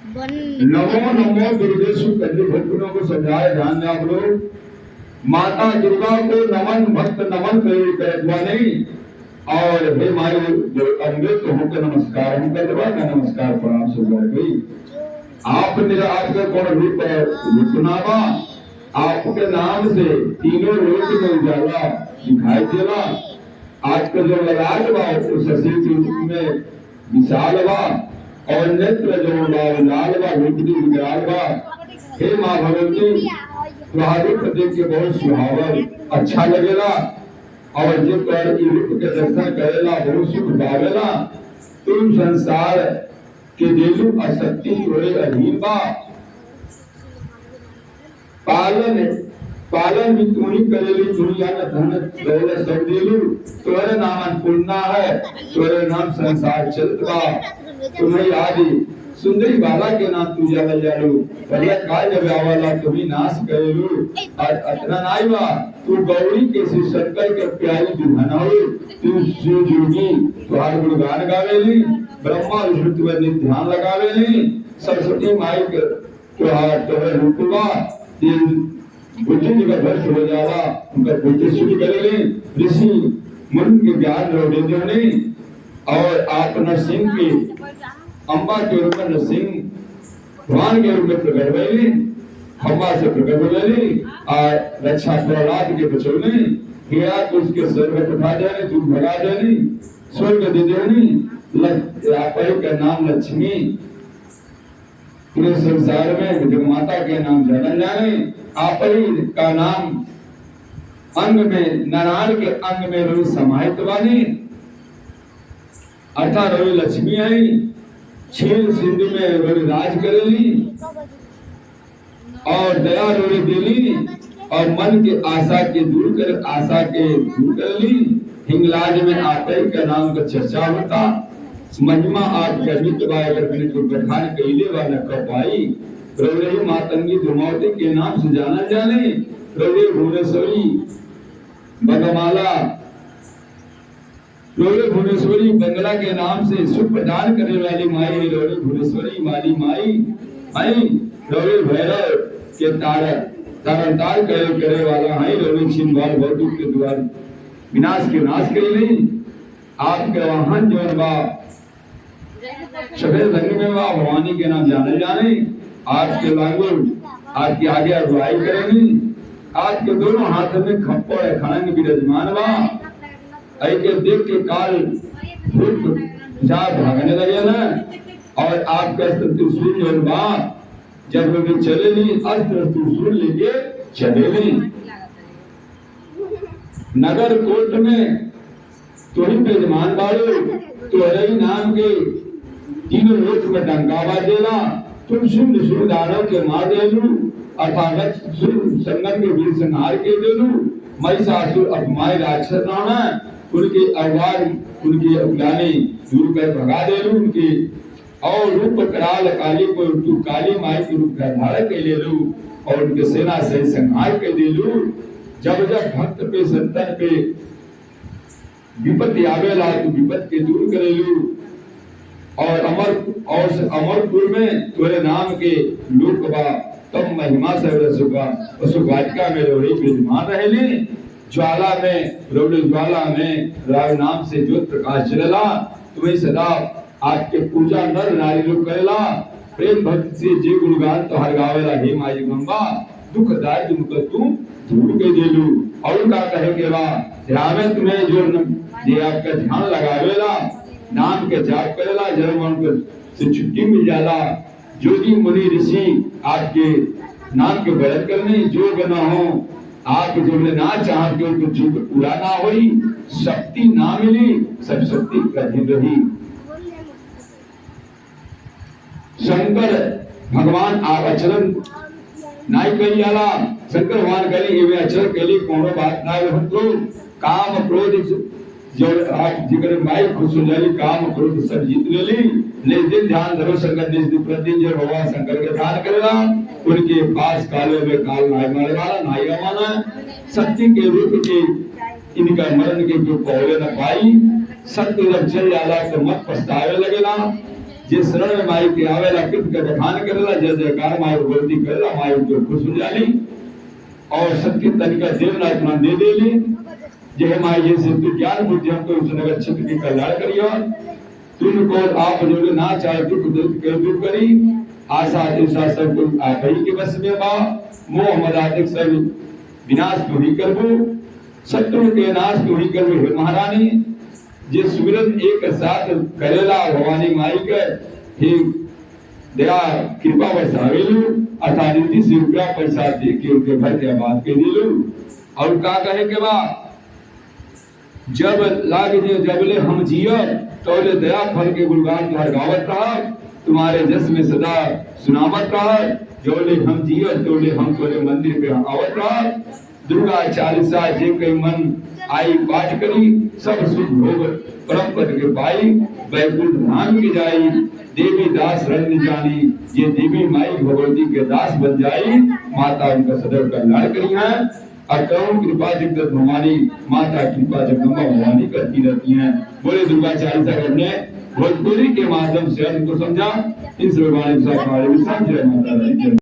नमो नमो दुर्गेशु कन्या भक्तों को समझाए ध्यान में आप लोग। माता दुर्गा को नमन भक्त नमन कहवा नहीं। और हे माई जो अमृत तो होकर नमस्कार हम कर दबा का नमस्कार प्रणाम से कर गई। आप मेरा आपका कौन रूप रुकनावा आपके नाम से तीनों लोक में उजाला दिखाई देला। आज का जो ललाट बा उस शशि के रूप में विशाल बा और नेत्र जो लाल बा रूपनी विकराल बा। हे माँ भगवती तुम्हारे प्रदेश के बहुत सुहावन अच्छा लगेला और जो कर रूप के दर्शन करेला बहुत सुख पावेला। तुम संसार के देलू असक्ति होए अधीन बा। पालन पालन भी तू ही करेली दुनिया में धन दौलत सब देलू। तोरे नाम अन्नपूर्णा है तोरे नाम संसार चलत बा। तुम्हें आदि सुंदरी बाला के नाम तू जावल जालू पहले काय जब आवाला तुम्ही नाश करेलू। आज अतना नाई बा तू गौरी के श्री शंकर के प्यारी दुल्हनाऊ। तू शिव जोगी तुहार गुणगान गावेली ब्रह्मा विष्णु तुम्हें ध्यान लगावेली। सरस्वती माई के तुहार तोरे रूपवा बुद्धि जी का भ्रष्ट हो जाला उनका बुद्धि शुद्ध करेले। ऋषि मुनि के ज्ञान रोड़े देने और आप नरसिंह के अम्बा के रूप में नरसिंह भगवान के रूप में प्रकट भइली। अम्बा से प्रकट भइली और रक्षा प्रहलाद के बचौले। हीरा को उसके सर में उठा देने दूध भगा देनी स्वर्ग दे देनी। आपे का नाम लक्ष्मी पूरे संसार में जग माता के नाम जाना जाने। आप ही का नाम अंग में नारायण के अंग में रोई समाहित वाली अर्थात रोई लक्ष्मी आई। छील सिंधु में रोई राज करेली और दया रोई देली और मन के आशा के दूर कर आशा के दूर करेली। हिंगलाज में आपे का नाम का चर्चा होता। महिमा आप गणित बाय करने को प्रधान कहिले वाला कपाई। प्रवृत्ति मातंगी दुमावती के नाम से जाना जाने। प्रवृत्ति भुवनेश्वरी बगमाला प्रवृत्ति भुवनेश्वरी बंगला के नाम से सुख प्रदान करने वाली माई प्रवृत्ति भुवनेश्वरी माली माई आई। प्रवृत्ति भैरव के तारण करे वाला है। प्रवृत्ति छिंदवाल भौतिक के द्वार विनाश के नाश करेली। आपके वाहन जो बा सफेद रंग में बा भवानी के नाम जाने जाने। आज के लांगुर आज की आगे अगुवाई करेंगी। आज के दोनों हाथ में खप्पर है खड़ंग विराजमान बा। ऐ के देख के काल भूत जा भागने लगे ना और आपका त्रिशूल जो बा जब वे चलेली अस्त्र त्रिशूल लेके चलेली। नगर कोर्ट में तो ही विराजमान बाड़ो तोरे नाम के तीनों लोक में डंका बाजेला। तुम शुभ शुभ दानव के मार देलू अर्थात संगम के वीर संहार के देलू। महिषासुर अपमाय राक्षस नाना उनके अवतार उनके अवगानी दूर कर भगा देलू। उनके और रूप कराल काली को तू काली माई के रूप का धारण कर लेलू और उनके सेना से संहार कर देलू। जब जब भक्त पे संतन पे विपत्ति आवेला तो विपत्ति के दूर करेलू। और अमरपुर में तोरे नाम के लोक बा तब महिमा से सुखा वाटिका में रोड़ी विद्यमान रहेली। ज्वाला में रोड़ी ज्वाला में राव नाम से ज्योत प्रकाश चलेला। तुम्हें सदा आपके पूजा नर नारी लोग करेला। प्रेम भक्ति से जे गुणगान तो हर गावेला। हे माई गंगा दुख दाय तुमको तू दूर के देलू। और का कहे के बा ध्यान में तुम्हें जो ये आपका ध्यान लगावेला नाम के जाप करेला जन्म को से छुट्टी मिल जाला। जोगी मुनि ऋषि आपके नाम के बरत करने जो बना हो आप जो ना चाहते हो तो जो पूरा ना होई शक्ति ना मिली सब शक्ति कहीं रही। शंकर भगवान आप अचलन नाई कही जाला। शंकर भगवान कहली ये अचल कहली कोनो बात ना हो तो काम क्रोध जो आप जिगर माई खुश हो जाली काम क्रोध सब जीत लेली। ले दिन ध्यान धरो शंकर निज दिन प्रति जो भगवान शंकर के ध्यान करेला उनके पास काले में काल नाई मारे वाला नाई माना शक्ति के रूप के इनका मरण के जो पौले न पाई। सत्य जब चल जाला तो मत पछतावे लगेला। जिस शरण में माई के आवेला कृत के बखान करेला, जय जयकार माई बोलती करेला, माई को खुश हो जाली और सत्य तनिका देवनाथ नाम दे देली। जय माई जैसे तू ज्ञान बुद्धि हमको उस नगर क्षेत्र की कल्याण करियो। तुमको आप जो ना चाहे दुख दूर करी, आशा दिशा सब कुछ आप ही के बस में बा। मोह मदातिक सब विनाश तू ही करबो, शत्रु के नाश तू ही करबो हे महारानी। जे सुमिरन एक साथ करेला भवानी माई के हे दया कृपा बरसावेलू, अथा रीति से रुपया पैसा दे के उनके घर के आबाद के दिलू। और का कहे के बा, जब लाग जे जबले हम जियो तोले दया फल के गुणगान तुम्हारे गावत रहा, तुम्हारे जस में सदा सुनावत रहा। जोले हम जियो तोले हम तोले मंदिर पे आवत रहा। दुर्गा चालीसा जे कई मन आई पाठ करी, सब सुख भोग परम पद के पाई। वैकुंठ धाम के जाई, देवी दास रंग जानी। ये देवी माई भगवती के दास बन जाई, माता उनका सदैव कल्याण करी है। अकरम कृपा जगदम्बा भवानी, माता कृपा जगदम्बा भवानी करती रहती हैं। बोले दुर्गा चालीसा करने भोजपुरी के माध्यम से उनको समझा। इस बारे में समझ जय माता दी।